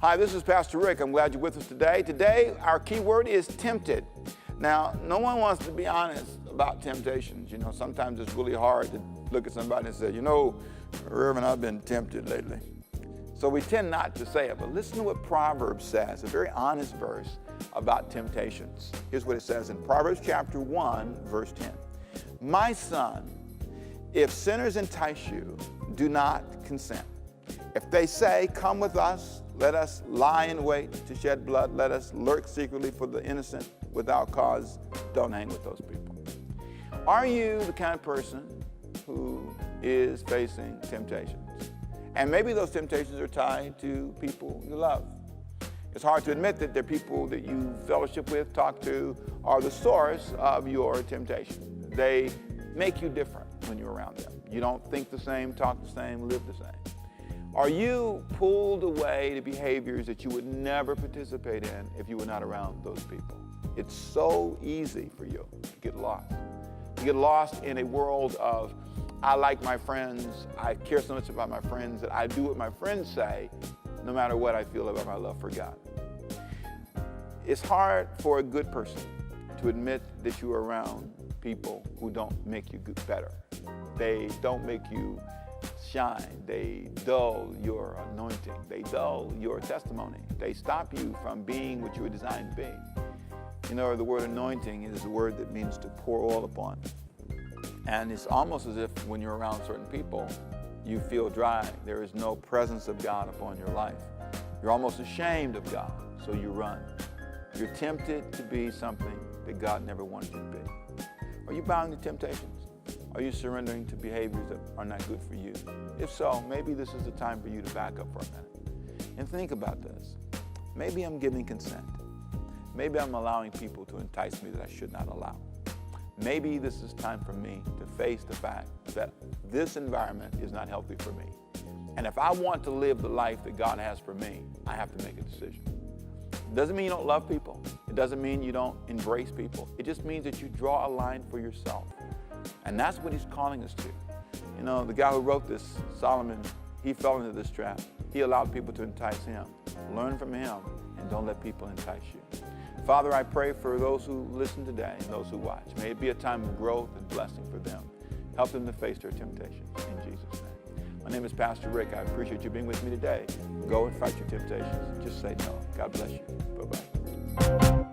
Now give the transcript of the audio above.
Hi, this is Pastor Rick. I'm glad you're with us today. Today, our key word is tempted. Now, no one wants to be honest about temptations. You know, sometimes it's really hard to look at somebody and say, you know, Reverend, I've been tempted lately. So we tend not to say it, but listen to what Proverbs says, a very honest verse about temptations. Here's what it says in Proverbs chapter 1, verse 10. My son, if sinners entice you, do not consent. If they say, come with us, let us lie in wait to shed blood, let us lurk secretly for the innocent without cause, don't hang with those people. Are you the kind of person who is facing temptations? And maybe those temptations are tied to people you love. It's hard to admit that they're people that you fellowship with, talk to, are the source of your temptation. They make you different when you're around them. You don't think the same, talk the same, live the same. Are you pulled away to behaviors that you would never participate in if you were not around those people? It's so easy for you to get lost. You get lost in a world of, I like my friends, I care so much about my friends that I do what my friends say, no matter what I feel about my love for God. It's hard for a good person to admit that you are around people who don't make you better. They don't make you shine. They dull your anointing. They dull your testimony. They stop you from being what you were designed to be. You know, the word anointing is a word that means to pour oil upon. And it's almost as if when you're around certain people, you feel dry. There is no presence of God upon your life. You're almost ashamed of God, so you run. You're tempted to be something that God never wanted you to be. Are you bowing to temptations? Are you surrendering to behaviors that are not good for you? If so, maybe this is the time for you to back up for a minute and think about this. Maybe I'm giving consent. Maybe I'm allowing people to entice me that I should not allow. Maybe this is time for me to face the fact that this environment is not healthy for me. And if I want to live the life that God has for me, I have to make a decision. It doesn't mean you don't love people. It doesn't mean you don't embrace people. It just means that you draw a line for yourself. And that's what he's calling us to. You know, the guy who wrote this, Solomon, he fell into this trap. He allowed people to entice him. Learn from him and don't let people entice you. Father, I pray for those who listen today and those who watch. May it be a time of growth and blessing for them. Help them to face their temptations. In Jesus' name. My name is Pastor Rick. I appreciate you being with me today. Go and fight your temptations. Just say no. God bless you. Bye-bye.